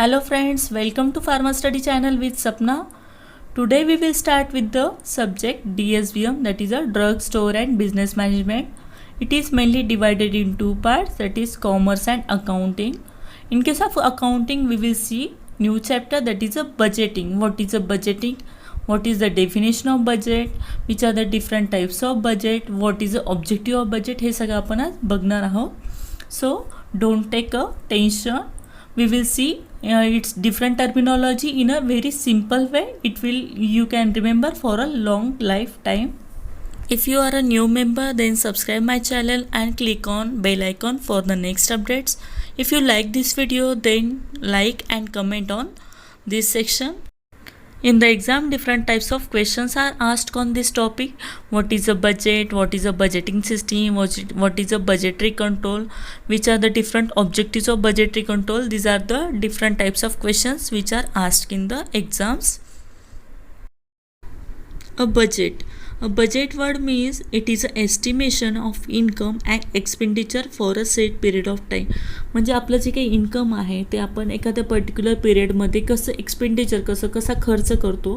Hello friends, welcome to Pharma Study channel with Sapna. Today we will start with the subject DSBM, that is a drug store and business management. It is mainly divided in two parts, that is commerce and accounting. In case of accounting we will see new chapter, that is a budgeting. What is a budgeting? What is the definition of budget? Which are the different types of budget? What is the objective of budget? हे सगळं आपण आज बघणार आहोत. So don't take a tension. We will see its different terminology in a very simple way. You can remember for a long lifetime. If you are a new member, then subscribe my channel and click on bell icon for the next updates. If you like this video, then like and comment on this section. In the exam, different types of questions are asked on this topic. What is a budget? What is a budgeting system? What is a budgetary control? Which are the different objectives of budgetary control? These are the different types of questions which are asked in the exams. A budget. A budget word means it is an estimation of income and expenditure for a set period of time. म्हणजे आपलं जे काही income आहे ते आपण एखाद्या particular पिरियडमध्ये कसं एक्सपेंडिचर कसा खर्च करतो,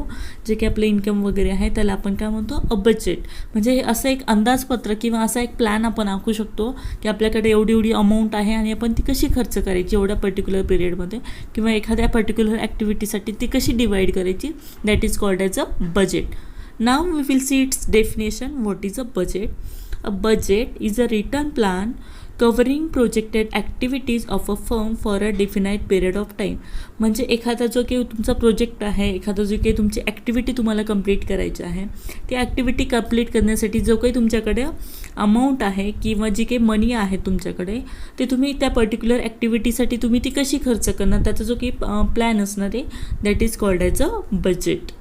जे काही आपलं इन्कम वगैरे आहे त्याला आपण काय म्हणतो, अ बजेट. म्हणजे हे असं एक अंदाजपत्र किंवा असा एक प्लॅन आपण आखू शकतो की आपल्याकडे एवढी अमाऊंट आहे आणि आपण ती कशी खर्च करायची एवढ्या पर्टिक्युलर पिरियडमध्ये, किंवा एखाद्या पर्टिक्युलर ॲक्टिव्हिटीसाठी ती कशी डिवाईड करायची. That is called as a budget. Now we will see its definition. What is a budget? A budget is a written plan covering projected activities of a firm for a definite period of time. म्हणजे एखादा जो काही तुमचा project आहे, एखादा जो काही तुमची ॲक्टिव्हिटी तुम्हाला कंप्लीट करायची आहे, ती ॲक्टिव्हिटी कंप्लीट करण्यासाठी जो काही तुमच्याकडे अमाऊंट आहे किंवा जी काही मनी आहे तुमच्याकडे, ते तुम्ही त्या पर्टिक्युलर ॲक्टिव्हिटीसाठी तुम्ही ती कशी खर्च करणार, त्याचा जो काही प्लॅन असणार आहे, that is called as a budget.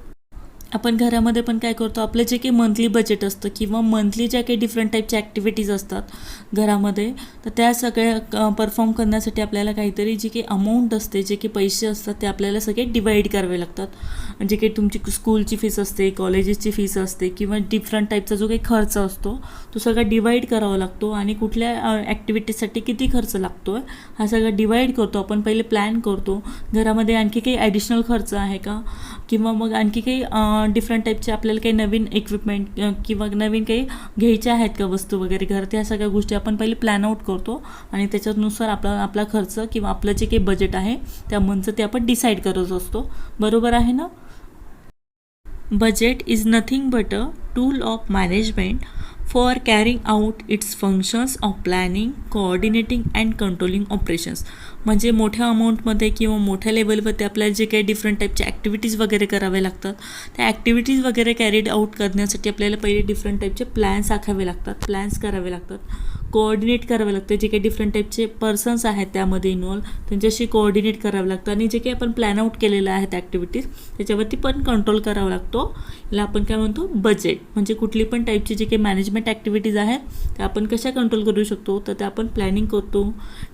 आपण घरामध्ये पण काय करतो, आपलं जे काही मंथली बजेट असतं किंवा मंथली ज्या काही डिफरंट टाईपच्या ॲक्टिव्हिटीज असतात घरामध्ये, तर त्या सगळ्या परफॉर्म करण्यासाठी आपल्याला काहीतरी जी काही अमाऊंट असते, जे काही पैसे असतात ते आपल्याला सगळे डिवाईड करावे लागतात. जे काही तुमची स्कूलची फीस असते, कॉलेजेसची फीस असते किंवा डिफरंट टाईपचा जो काही खर्च असतो तो सगळा डिवाईड करावा लागतो. आणि कुठल्या ॲक्टिव्हिटीजसाठी किती खर्च लागतो आहे हा सगळा डिवाईड करतो आपण. पहिले प्लॅन करतो घरामध्ये आणखी काही ॲडिशनल खर्च आहे का, किंवा मग आणखी काही डिफरंट टाईपचे आपल्याला काही नवीन इक्विपमेंट किंवा नवीन काही घ्यायच्या आहेत का वस्तू वगैरे घरात, ह्या सगळ्या गोष्टी आपण पहिले प्लॅन आउट करतो आणि त्याच्यानुसार आपला खर्च किंवा आपलं जे काही बजेट आहे त्या मंथचं ते आपण डिसाईड करत असतो. बरोबर आहे ना. Budget is nothing but a tool of management for carrying out its functions of planning, coordinating and controlling operations. म्हणजे मोठ्या अमाऊंटमध्ये किंवा मोठ्या लेवलवरती आपल्याला जे काही डिफरंट टाईपच्या ॲक्टिव्हिटीज वगैरे करावे लागतात, त्या ॲक्टिव्हिटीज वगैरे कॅरीड आउट करण्यासाठी आपल्याला पहिले डिफरंट टाईपचे प्लॅन्स आखावे लागतात, प्लॅन्स करावे लागतात, कोऑर्डिनेट करावे लागतं. जे काही डिफरंट टाईपचे पर्सन्स आहेत त्यामध्ये इन्वॉल्व, त्यांच्याशी कोऑर्डिनेट करावं लागतं आणि जे काही आपण प्लॅन आउट केलेलं आहे त्या ॲक्टिव्हिटीज त्याच्यावरती पण कंट्रोल करावा लागतो. याला आपण काय म्हणतो, बजेट. म्हणजे कुठली पण टाईपची जे काही मॅनेजमेंट ॲक्टिव्हिटीज आहेत त्या आपण कशा कंट्रोल करू शकतो, तर त्या आपण प्लॅनिंग करतो,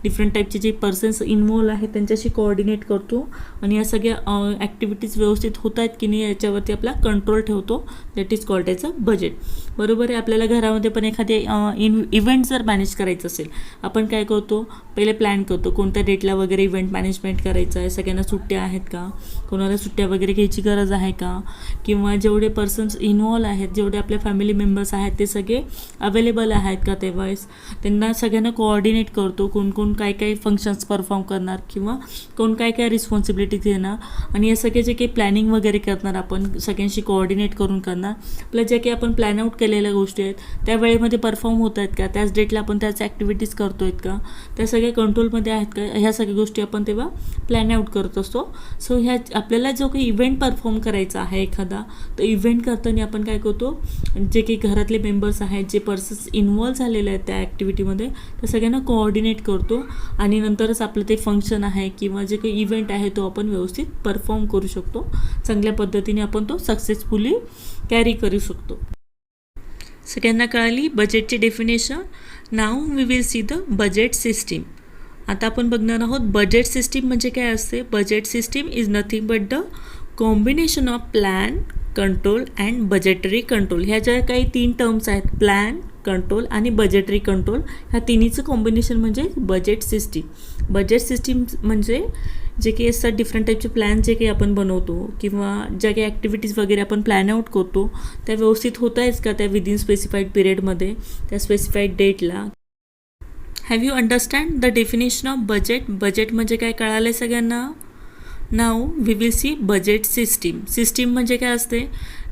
डिफरंट टाईपचे जे पर्सन्स इन्वॉल्व आहेत त्यांच्याशी कोऑर्डिनेट करतो आणि या सगळ्या ॲक्टिव्हिटीज व्यवस्थित होत आहेत की नाही याच्यावरती आपला कंट्रोल ठेवतो. That is called as a budget. बरोबर आहे. आपल्याला घरामध्ये पण एखादे इव्हेंट जर मॅनेज करायचं असेल, आपण काय करतो, पहिले प्लॅन करतो कोणत्या डेटला वगैरे इव्हेंट मॅनेजमेंट करायचं आहे, सगळ्यांना सुट्ट्या आहेत का, कोणाला सुट्ट्या वगैरे घ्यायची गरज आहे का, किंवा जेवढे पर्सन्स इन्वॉल्व आहेत, जेवढे आपले फॅमिली मेंबर्स आहेत ते सगळे अवेलेबल आहेत का तेव्हाच, त्यांना सगळ्यांना कोऑर्डिनेट करतो, कोण काय काय फंक्शन्स परफॉर्म करणार किंवा कोण काय रिस्पॉन्सिबिलिटी घेणार, आणि हे सगळे जे काही प्लॅनिंग वगैरे करणार आपण सगळ्यांशी कोऑर्डिनेट करून करणार. आपल्या जे काही आपण प्लॅन आउट केलेल्या गोष्टी आहेत त्या वेळेमध्ये परफॉर्म होत आहेत का, त्याच डेटला आपण त्याच ॲक्टिव्हिटीज करतो आहेत का, त्या सगळ्या कंट्रोलमध्ये आहेत का, ह्या सगळ्या गोष्टी आपण तेव्हा प्लॅन आउट करत असतो. सो ह्या आपल्याला जो काही इव्हेंट परफॉर्म करायचा आहे एखादा, तर इव्हेंट करताना आपण काय करतो, जे काही घरातले मेंबर्स आहेत, जे पर्सन्स इन्वॉल्व झालेले आहेत त्या ॲक्टिव्हिटीमध्ये, त्या सगळ्यांना कोऑर्डिनेट करतो आणि नंतरच आपलं ते फंक्शन आहे किंवा जे काही इव्हेंट आहे तो आपण व्यवस्थित परफॉर्म करू शकतो. चांगल्या पद्धतीने आपण तो सक्सेसफुली कॅरी करू शकतो. सगळ्यांना कळाली बजेटची definition. Now we will see the budget system. आता आपण बघणार आहोत बजेट सिस्टीम म्हणजे काय असते. Budget system is nothing but the combination of plan, control and budgetary control. ह्या ज्या काही 3 टर्म्स आहेत, प्लॅन, कंट्रोल आणि बजेटरी कंट्रोल, ह्या तिन्हीचं कॉम्बिनेशन म्हणजे बजेट सिस्टीम. बजेट सिस्टीम म्हणजे जे काही असतात डिफरंट टाईपचे प्लॅन जे काही आपण बनवतो किंवा ज्या काही ॲक्टिव्हिटीज वगैरे आपण प्लॅन आउट करतो त्या व्यवस्थित होत आहेच का त्या विदिन स्पेसिफाईड पिरियडमध्ये त्या स्पेसिफाईड डेटला. Have you understand the definition of budget. Budget म्हणजे काय कळालं आहे सगळ्यांना. Now we will see budget system. System म्हणजे काय असते,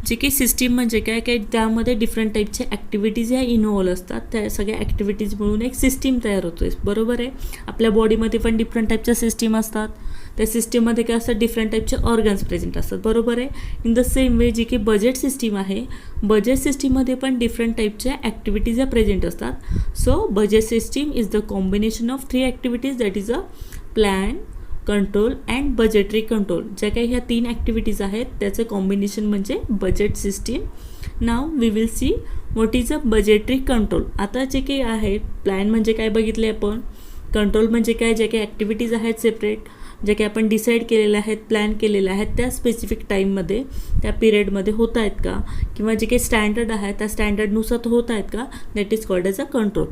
जे काही सिस्टीम म्हणजे काय काय त्यामध्ये डिफरंट टाईपचे ॲक्टिव्हिटीज ह्या इन्व्हॉल्व असतात. त्या सगळ्या ॲक्टिव्हिटीज मिळून एक सिस्टीम तयार होतो आहे. बरोबर आहे. आपल्या बॉडीमध्ये पण डिफरंट टाईपच्या सिस्टीम असतात. त्या सिस्टीममध्ये काय असतात डिफरंट टाईपचे ऑर्गन्स प्रेझेंट असतात. बरोबर आहे. इन द सेम वे जी काही बजेट सिस्टीम आहे, बजेट सिस्टीममध्ये पण डिफरंट टाईपच्या ॲक्टिव्हिटीज ह्या प्रेझेंट असतात. So budget system is the combination of 3 activities that is a plan, control and budgetary control. ज्या काही ह्या 3 ॲक्टिव्हिटीज आहेत त्याचं कॉम्बिनेशन म्हणजे budget system. Now we will see what is a budgetary control. आता जे काही आहे प्लॅन म्हणजे काय बघितले आपण, कंट्रोल म्हणजे काय ज्या काही ॲक्टिव्हिटीज आहेत सेपरेट जे काही आपण डिसाईड केलेल्या आहेत प्लॅन केलेल्या आहेत त्या स्पेसिफिक टाईममध्ये त्या पिरियडमध्ये होत आहेत का, किंवा जे काही स्टँडर्ड आहे त्या स्टँडर्डनुसार होत आहेत का, that is called as a control.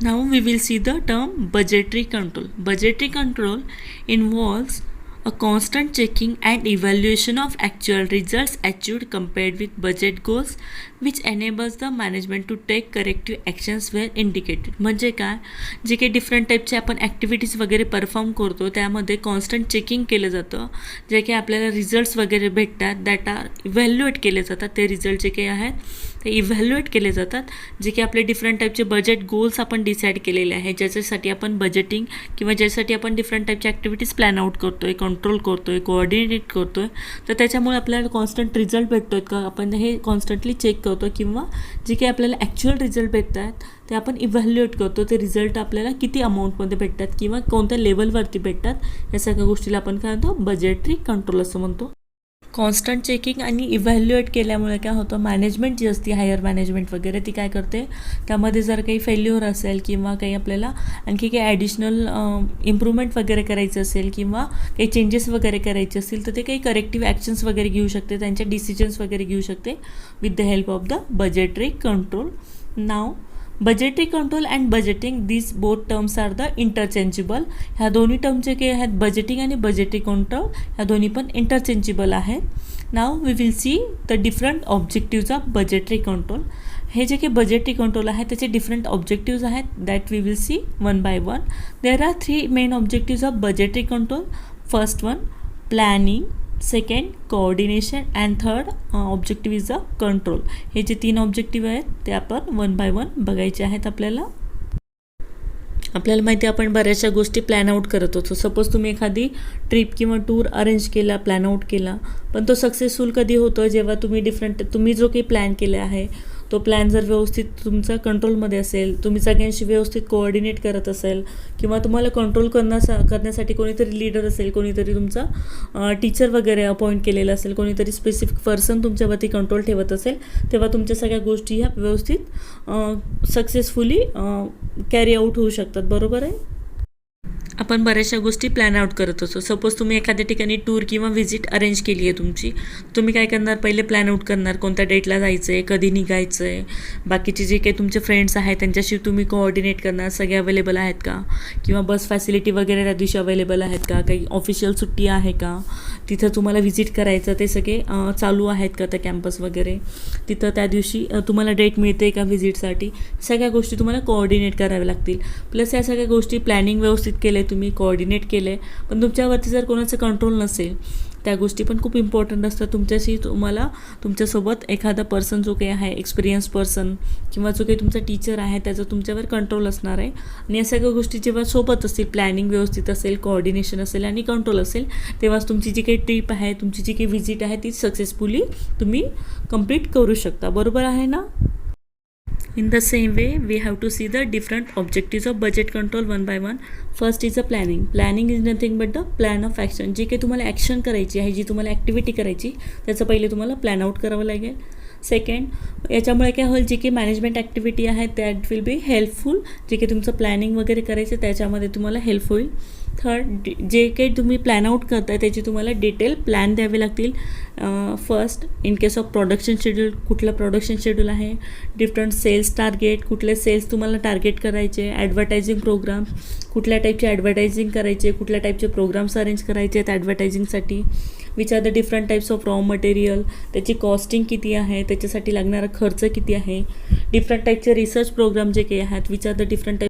Now we will see the term budgetary control. Budgetary control involves a constant checking and evaluation of actual results achieved compared with budget goals, which enables the management to take corrective actions where indicated. म्हणजे काय, जे काही different टाईपचे आपण activities वगैरे perform करतो त्यामध्ये constant checking केलं जातं. जे काही आपल्याला रिझल्ट्स वगैरे भेटतात दॅट आर इव्हॅल्युएट केले जातात. ते रिझल्ट जे काही आहेत ते इव्हॅल्युएट केले जातात. जे की आपले डिफरंट टाईपचे बजेट गोल्स आपण डिसाईड केलेले आहेत ज्याच्यासाठी आपण बजेटिंग किंवा ज्यासाठी आपण डिफरंट टाईपच्या ॲक्टिव्हिटीज प्लॅन आउट करतो आहे, कंट्रोल करतो आहे, कोऑर्डिनेट करतो आहे. तर त्याच्यामुळे आपल्याला कॉन्स्टंट रिझल्ट भेटतो आहेत का आपण हे कॉन्स्टंटली चेक करतो, किंवा जे काही आपल्याला ॲक्च्युअल रिझल्ट भेटत आहेत ते आपण इव्हॅल्युएट करतो. ते रिझल्ट आपल्याला किती अमाऊंटमध्ये भेटतात किंवा कोणत्या लेवलवरती भेटतात या सगळ्या गोष्टीला आपण काय म्हणतो बजेटरी कंट्रोल असं म्हणतो. कॉन्स्टंट चेकिंग आणि इव्हॅल्युएट केल्यामुळे काय होतं, मॅनेजमेंट जी असते हायर मॅनेजमेंट वगैरे ती काय करते, त्यामध्ये जर काही फेल्युअर असेल किंवा काही आपल्याला आणखी काही ॲडिशनल इम्प्रूव्हमेंट वगैरे करायचं असेल किंवा काही चेंजेस वगैरे करायचे असतील तर ते काही करेक्टिव्ह ॲक्शन्स वगैरे घेऊ शकते, त्यांच्या डिसिजन्स वगैरे घेऊ शकते with the help of the budgetary control. Now budgetary control and budgeting this both terms are the interchangeable. ह्या दोन्ही टर्म जे काही आहेत बजेटिंग आणि बजेटरी कंट्रोल ह्या दोन्ही पण इंटरचेंजेबल आहेत. Now we will see the different objectives of budgetary control. हे जे काही बजेटरी कंट्रोल आहे त्याचे डिफरंट ऑब्जेक्टिव्ज आहेत that we will see one by one. There are 3 main objectives of budgetary control. First one planning, second coordination and third objective is a control. हे जे 3 objective आहेत ते आपण वन बाय वन बघायचे आहेत. आपल्याला माहिती आहे आपण बऱ्याचशा गोष्टी प्लॅन आउट करत होतो. सपोज तुम्ही एखादी ट्रिप किंवा टूर अरेंज केला, प्लॅन आउट केला, पण तो सक्सेसफुल कधी होतो जेव्हा तुम्ही जो काही प्लॅन केला आहे तो प्लॅन जर व्यवस्थित तुमचा कंट्रोलमध्ये असेल, तुम्ही सगळ्यांशी व्यवस्थित कोऑर्डिनेट करत असेल किंवा तुम्हाला कंट्रोल करण्यासाठी कोणीतरी लीडर असेल, कोणीतरी तुमचा टीचर वगैरे अपॉइंट केलेला असेल, कोणीतरी स्पेसिफिक पर्सन तुमच्यावरती कंट्रोल ठेवत असेल, तेव्हा तुमच्या सगळ्या गोष्टी ह्या व्यवस्थित सक्सेसफुली कॅरी आउट होऊ शकतात. बरोबर आहे. आपण बऱ्याचशा गोष्टी प्लॅन आउट करत असतो. सपोज तुम्ही एखाद्या ठिकाणी टूर किंवा व्हिजिट अरेंज केली आहे तुमची, तुम्ही काय करणार, पहिले प्लॅन आउट करणार कोणत्या डेटला जायचं आहे, कधी निघायचं आहे, बाकीचे जे काही तुमचे फ्रेंड्स आहेत त्यांच्याशी तुम्ही कोऑर्डिनेट करणार सगळे अवेलेबल आहेत का, किंवा बस फॅसिलिटी वगैरे त्या दिवशी अवेलेबल आहेत का, काही ऑफिशियल सुट्टी आहे का, तिथं तुम्हाला व्हिजिट करायचं ते सगळे चालू आहेत का त्या कॅम्पस वगैरे, तिथं त्या दिवशी तुम्हाला डेट मिळते का व्हिजिटसाठी, सगळ्या गोष्टी तुम्हाला कोऑर्डिनेट कराव्या लागतील. प्लस या सगळ्या गोष्टी प्लॅनिंग व्यवस्थित केले, तुम्ही कोऑर्डिनेट केले, पण तुमच्यावरती जर कोणाचं कंट्रोल नसेल त्या गोष्टी पण खूप इम्पॉर्टंट असतात. तुमच्यासोबत एखादा पर्सन जो काही आहे एक्सपिरियन्स पर्सन किंवा जो काही तुमचा टीचर आहे त्याचा तुमच्यावर कंट्रोल असणार आहे. आणि या सगळ्या गोष्टी जेव्हा सोबत असतील, प्लॅनिंग व्यवस्थित असेल, कोऑर्डिनेशन असेल आणि कंट्रोल असेल, तेव्हाच तुमची जी काही ट्रिप आहे, तुमची जी काही व्हिजिट आहे ती सक्सेसफुली तुम्ही कंप्लीट करू शकता. बरोबर आहे ना. In the same way, we have to see the different objectives of budget control one by one. First is a planning. Planning is nothing but the plan of action. जी काही तुम्हाला action करायची आहे, जी तुम्हाला ॲक्टिव्हिटी करायची, त्याचं पहिले तुम्हाला plan out करावं लागेल. सेकंड, याच्यामुळे काय होईल, जी काही मॅनेजमेंट ॲक्टिव्हिटी आहे दॅट विल बी हेल्पफुल. जे काही तुमचं प्लॅनिंग वगैरे करायचं त्याच्यामध्ये तुम्हाला हेल्प होईल. थर्ड, जे काही तुम्ही प्लॅन आउट करताय त्याची तुम्हाला डिटेल प्लॅन द्यावे लागतील. First, in case of production schedule, कुठलं प्रोडक्शन शेड्यूल आहे, डिफरंट सेल्स टार्गेट, कुठले सेल्स तुम्हाला टार्गेट करायचे, ॲडव्हर्टायझिंग प्रोग्राम, कुठल्या टाईपचे ॲडव्हर्टायझिंग करायचे, कुठल्या टाईपचे प्रोग्राम्स अरेंज करायचे आहेत ॲडव्हर्टायझिंगसाठी, which are the different types of raw material, त्याची कॉस्टिंग किती आहे, त्याच्यासाठी लागणारा खर्च किती आहे, डिफरंट टाईपचे रिसर्च प्रोग्राम जे काही आहेत, which are the different type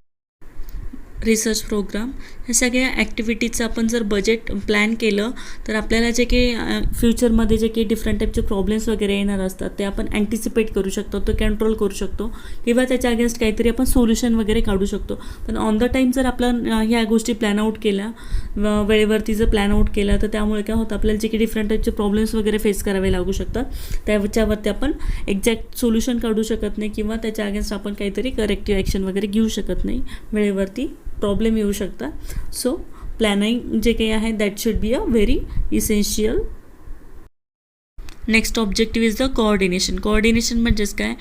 research program. ह्या सगळ्या ॲक्टिव्हिटीजचं आपण जर बजेट प्लॅन केलं तर आपल्याला जे काही फ्युचरमध्ये जे काही डिफरंट टाईपचे प्रॉब्लेम्स वगैरे येणार असतात ते आपण अँटिसिपेट करू शकतो, तो कंट्रोल करू शकतो किंवा त्याच्या अगेन्स्ट काहीतरी आपण सोल्युशन वगैरे काढू शकतो. पण ऑन द टाईम जर आपण ह्या गोष्टी प्लॅन आउट केल्या, वेळेवरती जर प्लॅन आउट केला तर त्यामुळे काय होतं, आपल्याला जे काही डिफरंट टाईपचे प्रॉब्लेम्स वगैरे फेस करावे लागू शकतात, त्याच्यावरती आपण एक्झॅक्ट सोल्युशन काढू शकत नाही किंवा त्याच्या अगेन्स्ट आपण काहीतरी करेक्टिव्ह ॲक्शन वगैरे घेऊ शकत नाही, वेळेवरती प्रॉब्लेम येऊ शकतात. सो प्लॅनिंग जे काही आहे that should be a very essential. Next objective is the coordination. Coordination म्हणजेच काय,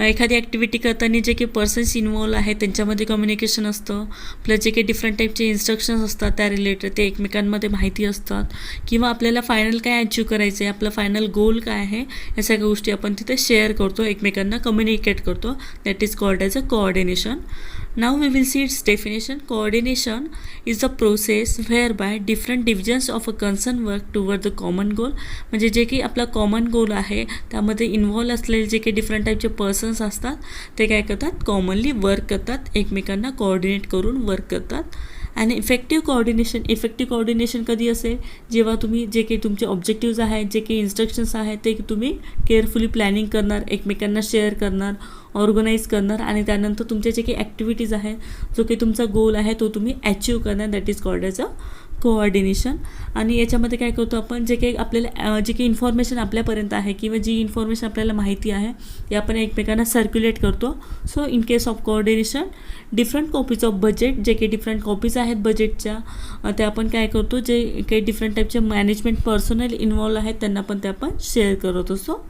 एखादी ॲक्टिव्हिटी करताना जे काही पर्सन्स इन्वॉल्व आहेत त्यांच्यामध्ये कम्युनिकेशन असतं, प्लस जे काही डिफरंट टाईपचे इन्स्ट्रक्शन्स असतात त्या रिलेटेड ते एकमेकांमध्ये माहिती असतात, किंवा आपल्याला फायनल काय अचीव करायचं आहे, आपलं फायनल गोल काय आहे, या सगळ्या गोष्टी आपण तिथे शेअर करतो, एकमेकांना कम्युनिकेट करतो. That is called as a coordination. Now we will see its definition. Coordination is the process whereby different divisions of a concern work toward the common goal. म्हणजे जे काही आपला कॉमन गोल आहे त्यामध्ये involve असलेले जे काही डिफरंट टाईपचे पर्सन्स असतात ते काय करतात, कॉमनली वर्क करतात, एकमेकांना कोऑर्डिनेट करून वर्क करतात. आणि इफेक्टिव्ह कोऑर्डिनेशन कधी असेल, जेव्हा तुम्ही जे काही तुमचे ऑब्जेक्टिव्ज आहेत, जे काही इन्स्ट्रक्शन्स आहेत ते तुम्ही केअरफुली प्लॅनिंग करणार, एकमेकांना शेअर करणार, ऑर्गनाईज करणार आणि त्यानंतर तुमच्या जे काही ॲक्टिव्हिटीज आहेत, जो काही तुमचा गोल आहे तो तुम्ही अचीव करणार. That is called as a coordination. आणि याच्यामध्ये काय करतो आपण, जे काही आपल्याला जे काही इन्फॉर्मेशन आपल्यापर्यंत आहे किंवा जी इन्फॉर्मेशन आपल्याला माहिती आहे ते आपण एकमेकांना सर्क्युलेट करतो. So in case of coordination, different copies of budget, जे काही डिफरंट कॉपीज आहेत बजेटच्या त्या आपण काय करतो, जे काही डिफरंट टाईपचे मॅनेजमेंट पर्सनल इन्वॉल्व आहेत त्यांना पण ते आपण शेअर करत असतो.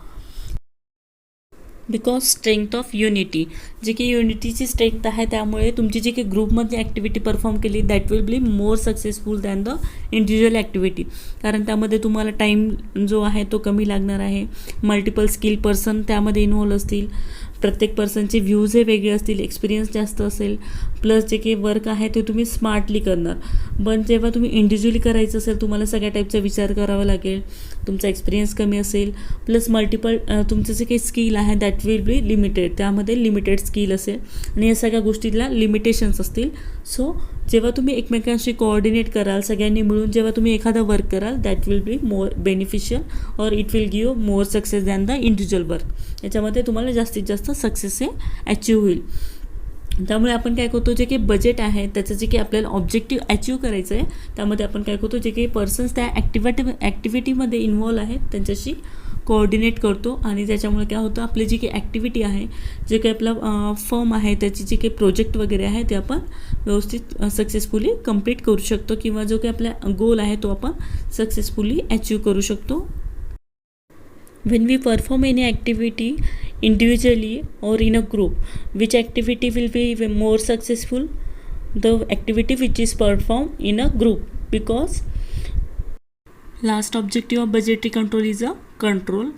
बिकॉज स्ट्रेंथ ऑफ युनिटी, जी की युनिटीची स्ट्रेंथ आहे त्यामुळे तुमची जी काही ग्रुपमध्ये ॲक्टिव्हिटी परफॉर्म केली that will be more successful than the individual activity. कारण त्यामध्ये तुम्हाला टाईम जो आहे तो कमी लागणार आहे, मल्टिपल स्किल पर्सन त्यामध्ये इन्व्हॉल्व असतील, प्रत्येक पर्सनचे व्ह्यूज हे वेगळे असतील, एक्सपिरियन्स जास्त असेल, प्लस जे काही वर्क आहे ते तुम्ही स्मार्टली करणार. पण जेव्हा तुम्ही इंडिव्हिज्युअली करायचं असेल तुम्हाला सगळ्या टाईपचा विचार करावा लागेल, तुमचा एक्सपिरियन्स कमी असेल, प्लस मल्टिपल तुमचं जे काही स्किल आहे दॅट विल बी लिमिटेड, त्यामध्ये लिमिटेड स्किल असेल आणि या सगळ्या गोष्टीला लिमिटेशन्स असतील. सो जेव्हा तुम्ही एकमेकांशी कोऑर्डिनेट कराल, सगळ्यांनी मिळून जेव्हा तुम्ही एखादा वर्क कराल that will be more beneficial or it will give more success than the individual work. याच्यामध्ये तुम्हाला जास्तीत जास्त सक्सेस हे अचीव होईल. त्यामुळे आपण काय करतो, जे काही बजेट आहे त्याचं जे काही आपल्याला ऑब्जेक्टिव्ह अचीव करायचं आहे त्यामध्ये आपण काय करतो, जे काही पर्सन्स त्या ॲक्टिव्हिटीमध्ये इन्व्हॉल्व आहेत त्यांच्याशी कोऑर्डिनेट करतो आणि त्याच्यामुळे काय होतं, आपली जी काही ॲक्टिव्हिटी आहे, जे काही आपला फर्म आहे त्याची जे काही प्रोजेक्ट वगैरे आहे ते आपण व्यवस्थित सक्सेसफुली कंप्लीट करू शकतो किंवा जो काही आपला गोल आहे तो आपण सक्सेसफुली अचीव करू शकतो. When we perform any activity individually or in a group, which activity will be more successful? The activity which is performed in a group, because last objective of budgetary control is a control.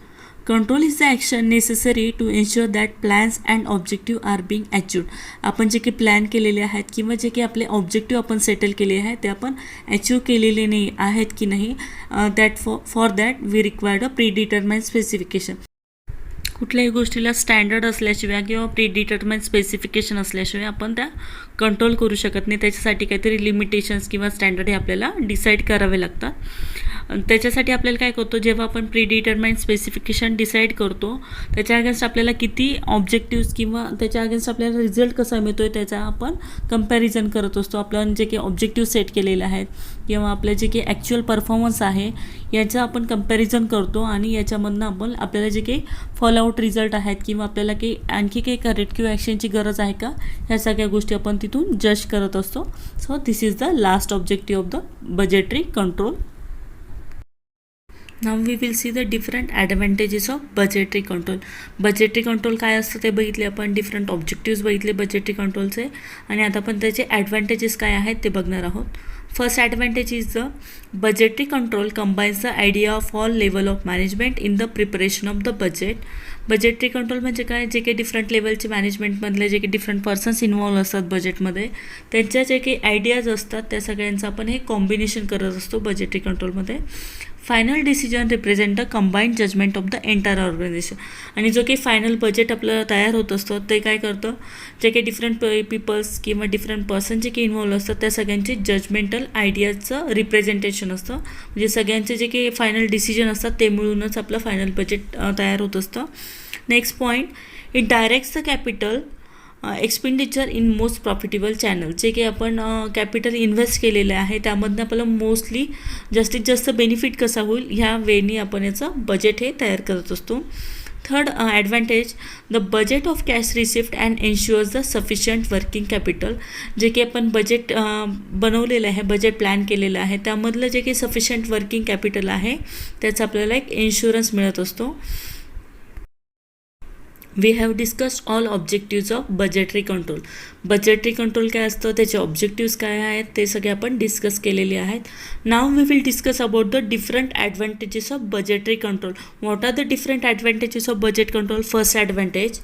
Control is the action necessary to ensure that plans and objective are being achieved. आपण जे काही plan केलेले आहेत किंवा जे काही आपले objective आपण सेटल केले आहेत ते आपण अचीव केलेले नाही आहेत की नाही, that for that we required a predetermined specification. कुठल्याही गोष्टीला स्टँडर्ड असल्याशिवाय किंवा प्रीडिटरमाइंड स्पेसिफिकेशन असल्याशिवाय आपण त्या कंट्रोल करू शकत नाही. त्याच्यासाठी काहीतरी लिमिटेशन्स किंवा स्टँडर्ड हे आपल्याला डिसाईड करावे लागतात. त्याच्यासाठी आपल्याला काय करतो, जेव्हा आपण प्रीडिटरमाइंड स्पेसिफिकेशन डिसाईड करतो त्याच्या अगेन्स्ट आपल्याला किती ऑब्जेक्टिव्स किंवा त्याच्या अगेन्स्ट आपल्याला रिझल्ट कसा मिळतो आहे त्याचा आपण कंपॅरिझन करत असतो. आपण जे काही ऑब्जेक्टिव्ह सेट केलेले आहेत किंवा आपले जे काही ॲक्च्युअल परफॉर्मन्स आहे याचं आपण कंपॅरिझन करतो आणि याच्यामधनं आपण आपल्याला जे काही फॉलोआउट रिझल्ट आहेत किंवा आपल्याला काही आणखी काही करेक्टिव्ह ॲक्शनची गरज आहे का, ह्या सगळ्या गोष्टी आपण तिथून जज करत असतो. So this is the last objective of the budgetary control. Now we will see the different advantages of budgetary control. Budgetary control काय असतं ते बघितले आपण, डिफरंट ऑब्जेक्टिव्स बघितले बजेटरी कंट्रोलचे आणि आता आपण त्याचे ॲडव्हान्टेजेस काय आहेत ते बघणार आहोत. First advantage is the budgetary control combines the idea of all level of management in the preparation of the budget. Budgetary control म्हणजे काय, जे काही डिफरंट लेवलचे मॅनेजमेंटमधले जे काही डिफरंट पर्सन्स इन्व्हॉल्व असतात बजेटमध्ये, त्यांच्या जे काही आयडियाज असतात त्या सगळ्यांचं आपण हे कॉम्बिनेशन करत असतो बजेटरी कंट्रोलमध्ये. Final decision represent the combined judgement of the entire organisation. आणि जो काही फायनल बजेट आपलं तयार होत असतं ते काय करतं, जे काही डिफरंट पीपल्स किंवा डिफरंट पर्सन जे काही इन्व्हॉल्व असतात त्या सगळ्यांचे जजमेंटल आयडियाचं रिप्रेझेंटेशन असतं. म्हणजे सगळ्यांचे जे काही फायनल डिसिजन असतात ते मिळूनच आपलं फायनल बजेट तयार होत असतं. Next point, it directs the capital expenditure in most profitable channel. जे काही आपण कॅपिटल इन्व्हेस्ट केलेलं आहे त्यामधनं आपल्याला मोस्टली जास्तीत जास्त बेनिफिट कसा होईल ह्या वेळी आपण याचं बजेट हे तयार करत असतो. Third advantage, the budget of cash receipt and ensures the sufficient working capital. जे काही आपण बजेट बनवलेलं आहे, बजेट प्लॅन केलेलं आहे त्यामधलं जे काही सफिशियंट वर्किंग कॅपिटल आहे त्याचा आपल्याला एक इन्शुरन्स मिळत असतो. We have discussed all objectives of budgetary control. Budgetary control काय असतं, त्याचे ऑब्जेक्टिव्स काय आहेत ते सगळे आपण डिस्कस केलेले आहेत. Now we will discuss about the different advantages of budgetary control. What are the different advantages of budget control. First advantage,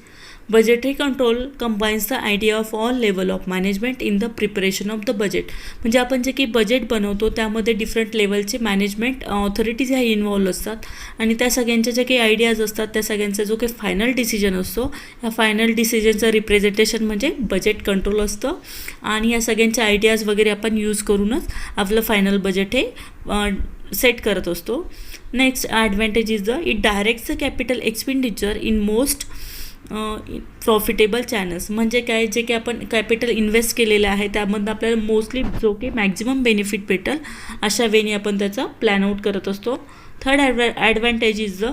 budgetary control combines the idea of all level of management in the preparation of the budget. म्हणजे आपण जे काही budget बनवतो त्यामध्ये different लेवलचे management authorities ह्या involve असतात आणि त्या सगळ्यांच्या जे काही आयडियाज असतात त्या सगळ्यांचा जो काही फायनल डिसिजन असतो या फायनल डिसिजनचं रिप्रेझेंटेशन म्हणजे बजेट कंट्रोल असतं. आणि या सगळ्यांच्या आयडियाज वगैरे आपण यूज करूनच आपलं फायनल बजेट हे सेट करत असतो. Next advantage is the it directs the capital expenditure in most profitable channels. म्हणजे काय, जे काही आपण कॅपिटल इन्व्हेस्ट केलेलं आहे त्यामधून आपल्याला मोस्टली जो काही मॅक्झिमम बेनिफिट भेटेल अशा वेळी आपण त्याचा प्लॅन आउट करत असतो. Third advantage is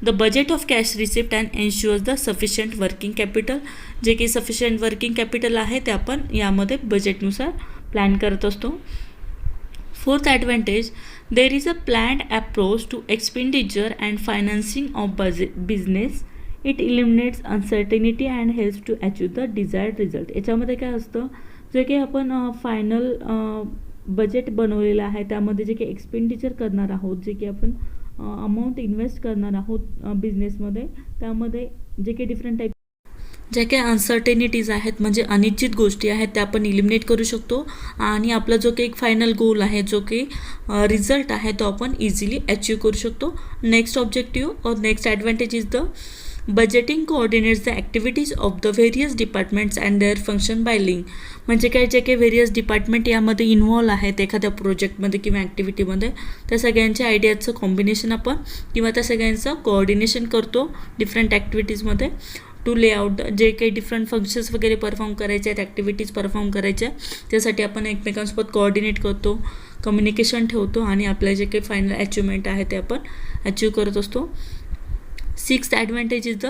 the budget of cash receipt and ensures the sufficient working capital. जे काही सफिशियंट वर्किंग कॅपिटल आहे ते आपण यामध्ये बजेटनुसार प्लॅन करत असतो. Fourth advantage, there is a planned approach to expenditure and financing of business. It eliminates uncertainty and helps to achieve the desired result. याच्यामध्ये काय असतं, जे काही आपण फायनल बजेट बनवलेलं आहे त्यामध्ये जे काही एक्सपेंडिचर करणार आहोत, जे काही आपण अमाऊंट इन्व्हेस्ट करणार आहोत बिझनेसमध्ये, त्यामध्ये जे काही डिफरंट टाईप ज्या काही अनसर्टेनिटीज आहेत म्हणजे अनिश्चित गोष्टी आहेत त्या आपण इलिमिनेट करू शकतो आणि आपला जो काही एक फायनल गोल आहे, जो काही रिझल्ट आहे तो आपण इझिली अचीव करू शकतो. Next objective or next advantage is the budgeting coordinates the activities of the various departments and their function by link. म्हणजे काय, जे काही व्हेरियस डिपार्टमेंट यामध्ये इन्व्हॉल्व आहेत एखाद्या प्रोजेक्टमध्ये किंवा ॲक्टिव्हिटीमध्ये, त्या सगळ्यांच्या आयडियाचं कॉम्बिनेशन आपण किंवा त्या सगळ्यांचं कोऑर्डिनेशन करतो डिफरंट ॲक्टिव्हिटीजमध्ये टू लेआउट. जे काही डिफरंट फंक्शन्स वगैरे परफॉर्म करायचे आहेत, ॲक्टिव्हिटीज परफॉर्म करायच्या, त्यासाठी आपण एकमेकांसोबत कोऑर्डिनेट करतो, कम्युनिकेशन ठेवतो आणि आपलं जे काही फायनल अचिव्हमेंट आहे ते आपण अचीव करत असतो. Sixth advantage is the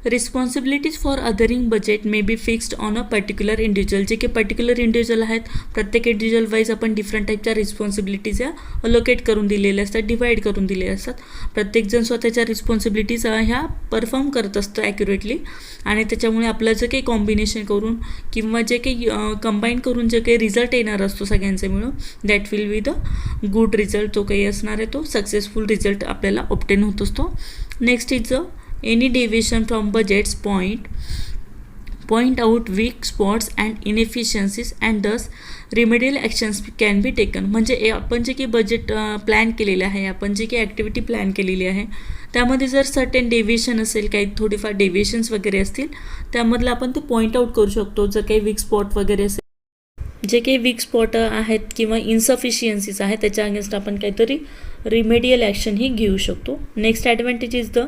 responsibilities for adhering budget may be fixed on a particular individual. जे काही पर्टिक्युलर इंडिव्हिज्युअल आहेत, प्रत्येक इंडिव्हिज्युअल वाईज आपण डिफरंट टाईपच्या रिस्पॉन्सिबिलिटीज या अलोकेट करून दिलेल्या असतात, डिवाईड करून दिलेल्या असतात. प्रत्येकजण स्वतःच्या रिस्पॉन्सिबिलिटीज ह्या परफॉर्म करत असतं ॲक्युरेटली आणि त्याच्यामुळे आपलं जे काही कॉम्बिनेशन करून किंवा जे काही कंबाईन करून जे काही रिझल्ट येणार असतो सगळ्यांचे मिळून, that will be the good result. जो काही असणार आहे तो सक्सेसफुल रिझल्ट आपल्याला ऑब्टेन होत असतो. Next is any deviation from budgets point out weak spots and inefficiencies and thus remedial actions can be taken. म्हणजे आपण जे काही बजेट प्लॅन केलेलं आहे, आपण जे काही ॲक्टिव्हिटी प्लॅन केलेली आहे त्यामध्ये जर सर्टेन डेव्हिएशन असेल, काही थोडीफार डेव्हिएशन्स वगैरे असतील, त्यामधलं आपण ते पॉईंट आउट करू शकतो. जर काही वीक स्पॉट वगैरे असेल, जे काही वीक स्पॉट आहेत किंवा इन्सफिशियन्सीज आहेत त्याच्या अगेन्स्ट आपण काहीतरी रिमेडियल ॲक्शन ही घेऊ शकतो. Next advantage is the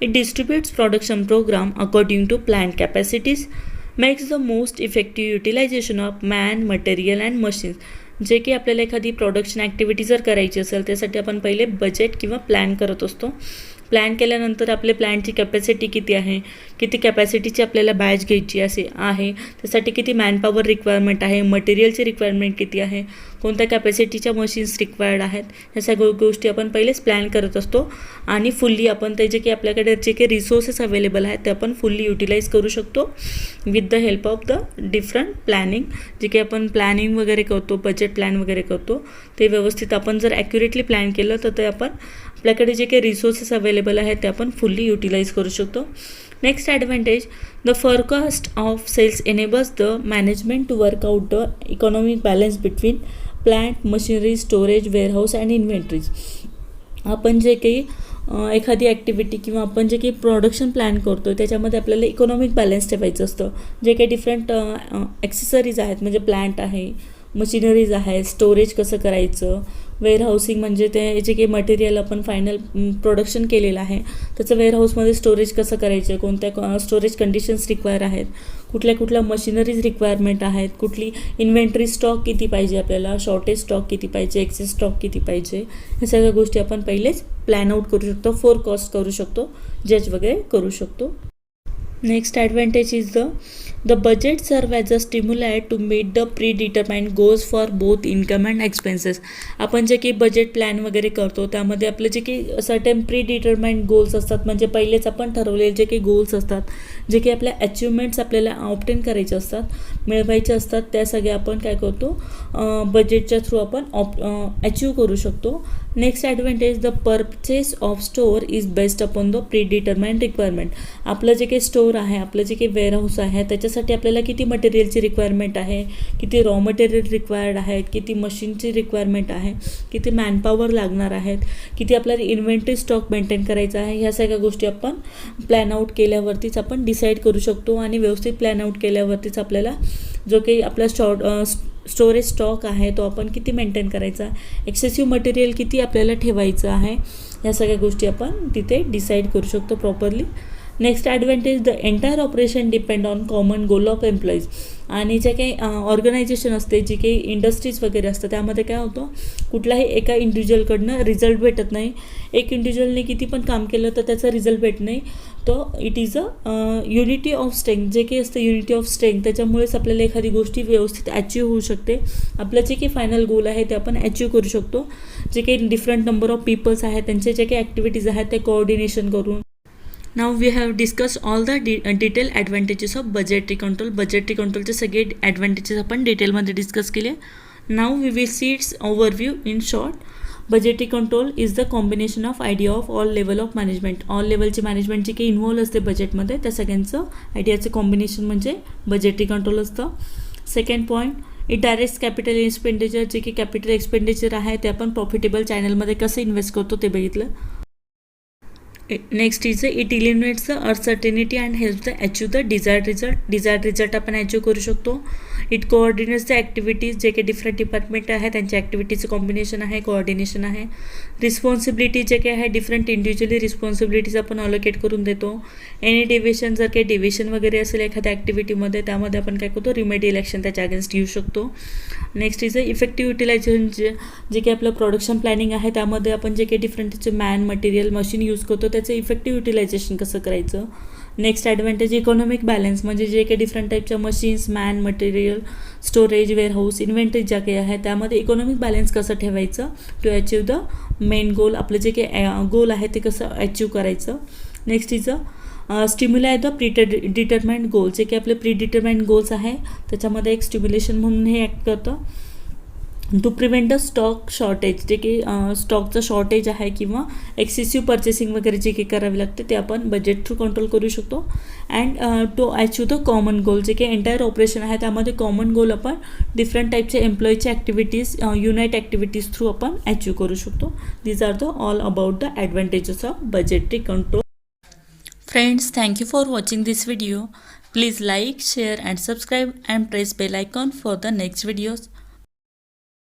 it distributes production program according to planned capacities, makes the most effective utilization of man, material and machines. जे की आपल्याला एखादी प्रोडक्शन ॲक्टिव्हिटी जर करायची असेल त्यासाठी आपण पहिले बजेट किंवा प्लॅन करत असतो. प्लॅन केल्यानंतर आपल्या प्लॅनची कॅपॅसिटी किती आहे, किती कॅपॅसिटीची आपल्याला बॅच घ्यायची असे आहे, त्यासाठी किती मॅनपॉवर रिक्वायरमेंट आहे, मटेरियलची रिक्वायरमेंट किती आहे, कोणत्या कॅपॅसिटीच्या मशीन्स रिक्वायर्ड आहेत, ह्या सगळ्या गोष्टी आपण पहिलेच प्लॅन करत असतो आणि फुल्ली आपण ते जे की आपल्याकडे जे काही रिसोर्सेस अवेलेबल आहेत ते आपण फुल्ली युटिलाइज करू शकतो with the help of the different planning. जे काही आपण प्लॅनिंग वगैरे करतो, बजेट प्लॅन वगैरे करतो, ते व्यवस्थित आपण जर ॲक्युरेटली प्लॅन केलं तर ते आपण आपल्याकडे जे काही रिसोर्सेस अवेलेबल आहेत ते आपण फुल्ली युटिलाइज करू शकतो. Next advantage, the forecast of sales enables the management to work out the economic balance between plant, machinery, storage, warehouse and inventories. आपण जे काही एखादी ॲक्टिव्हिटी किंवा आपण जे काही प्रोडक्शन प्लॅन करतो त्याच्यामध्ये आपल्याला इकॉनॉमिक बॅलन्स ठेवायचं असतं. जे काही डिफरंट ॲक्सेसरीज आहेत म्हणजे प्लांट आहे, मशिनरीज आहे, स्टोरेज कसं करायचं, वेअरहाऊसिंग म्हणजे ते जे काही मटेरियल आपण फायनल प्रोडक्शन केलेलं आहे त्याचं वेअरहाऊसमध्ये स्टोरेज कसं करायचं, कोणत्या स्टोरेज कंडिशन्स रिक्वायर आहेत, कुठल्या मशिनरीज रिक्वायरमेंट आहेत, कुठली इन्व्हेंटरी स्टॉक किती पाहिजे आपल्याला, शॉर्टेज स्टॉक किती पाहिजे, एक्सेस स्टॉक किती पाहिजे, ह्या सगळ्या गोष्टी आपण पहिलेच प्लॅन आउट करू शकतो, फोरकास्ट करू शकतो, जज वगैरे करू शकतो. Next advantage is the budget serve as a stimuli to meet the predetermined goals for both income and expenses. आपण जे काही बजेट प्लॅन वगैरे करतो त्यामध्ये आपले जे काही सर्टन प्रीडिटरमाइंड गोल्स असतात म्हणजे पहिलेच आपण ठरवलेले जे काही गोल्स असतात, जे काही आपल्या अचिव्हमेंट्स आपल्याला ऑब्टेन करायचे असतात, मिळवायचे असतात, त्या सगळ्या आपण काय करतो बजेटच्या थ्रू आपण अचीव करू शकतो. Next advantage, the purchase of store is based upon the predetermined requirement. आपलं जे काही स्टोअर आहे, आपलं जे काही वेअरहाऊस आहे त्याच्यासाठी आपल्याला किती मटेरियलची रिक्वायरमेंट आहे, किती रॉ मटेरियल रिक्वायर्ड आहेत, किती मशीनची रिक्वायरमेंट आहे, किती मॅनपॉवर लागणार आहेत, किती आपल्याला इन्व्हेंटरी स्टॉक मेंटेन करायचा आहे, ह्या सगळ्या गोष्टी आपण प्लॅन आउट केल्यावरतीच आपण डिसाईड करू शकतो. आणि व्यवस्थित प्लॅन आउट केल्यावरतीच आपल्याला जो काही आपला स्टोरेज स्टॉक आहे तो आपण किती मेंटेन करायचा, एक्सेसिव्ह मटेरियल किती आपल्याला ठेवायचं आहे, ह्या सगळ्या गोष्टी आपण तिथे डिसाईड करू शकतो properly. Next advantage, the entire operation depend on common goal of employees. आणि जे काही ऑर्गनायझेशन असते, जी काही इंडस्ट्रीज वगैरे असतं त्यामध्ये काय होतं, कुठल्याही एका इंडिव्हिज्युअलकडनं रिझल्ट भेटत नाही. एक इंडिव्हिज्युअलने किती पण काम केलं तर त्याचा रिझल्ट भेटत नाही. तो it is a unity of strength. जे काही असतं युनिटी ऑफ स्ट्रेंथ, त्याच्यामुळेच आपल्याला एखादी गोष्टी व्यवस्थित अचीव होऊ शकते. आपलं जे काही फायनल गोल आहे ते आपण अचीव करू शकतो. जे काही डिफरंट नंबर ऑफ पीपल्स आहेत त्यांचे जे काही ॲक्टिव्हिटीज आहेत ते कोऑर्डिनेशन करून. Now we have discussed all the detailed advantages of budgetary control. Budgetary controlचे सगळे ॲडव्हान्टेजेस आपण डिटेलमध्ये डिस्कस केले. Now we will see its overview in short. Budgetary control is the combination of idea of all level of management. All लेवलची management जी काही involve असते बजेटमध्ये त्या सगळ्यांचं आयडियाचं कॉम्बिनेशन म्हणजे बजेटरी कंट्रोल असतं. Second point, it direct capital expenditure. जे काही कॅपिटल एक्सपेंडिचर आहे ते आपण प्रॉफिटेबल चॅनलमध्ये कसं इन्व्हेस्ट करतो ते बघितलं. Next is it eliminates the uncertainty and help the achieve the desired result. Desired result आपण अचीव करू शकतो. It coordinates the activities. जे काही डिफरंट डिपार्टमेंट आहे त्यांच्या ॲक्टिव्हिटीचं कॉम्बिनेशन आहे, कोऑर्डिनेशन आहे. रिस्पॉन्सिबिलिटी जे काही आहे डिफरंट इंडिव्हिज्युअली रिस्पॉन्सिबिलिटीज आपण अलोकेट करून देतो. एनी डेव्हिएशन, जर काही डेव्हिएशन वगैरे असेल एखाद्या ॲक्टिव्हिटीमध्ये त्यामध्ये आपण काय करतो रिमेडियल ॲक्शन त्याच्या अगेन्स्ट घेऊ शकतो. Next is effective utilisation. जे काही आपलं प्रोडक्शन प्लॅनिंग आहे त्यामध्ये आपण जे काही डिफरंट त्याचे मॅन, मटेरियल, मशीन यूज करतो त्याचं इफेक्टिव्ह युटिलायझेशन कसं करायचं. Next advantage, economic balance. म्हणजे जे काही डिफरंट टाईपच्या machines, man, material, storage, warehouse, inventory ज्या काही आहे त्यामध्ये इकॉनॉमिक बॅलन्स कसं ठेवायचं to achieve the main goal. आपलं जे काही गोल आहे ते कसं अचीव करायचं. Next is stimulate the determined goal. जे काही आपले प्रीडिटरमाइंड गोल्स आहे त्याच्यामध्ये एक स्टिम्युलेशन म्हणून हे ॲक्ट करतं. To prevent the stock shortage. जे काही स्टॉकचं शॉर्टेज आहे किंवा एक्सेसिव्ह पर्चेसिंग वगैरे जे काही करावी लागते ते आपण बजेट थ्रू कंट्रोल करू शकतो. And to achieve the common goal. जे काही एंटायर ऑपरेशन आहे त्यामध्ये कॉमन गोल आपण डिफरंट टाईपचे एम्प्लॉईचे ॲक्टिव्हिटीज, युनाईट ॲक्टिव्हिटीज थ्रू आपण अचीव करू शकतो. These are the all about the advantages of budgetary control. Friends, thank you for watching this video. Please like, share and subscribe and press bell icon for the next videos.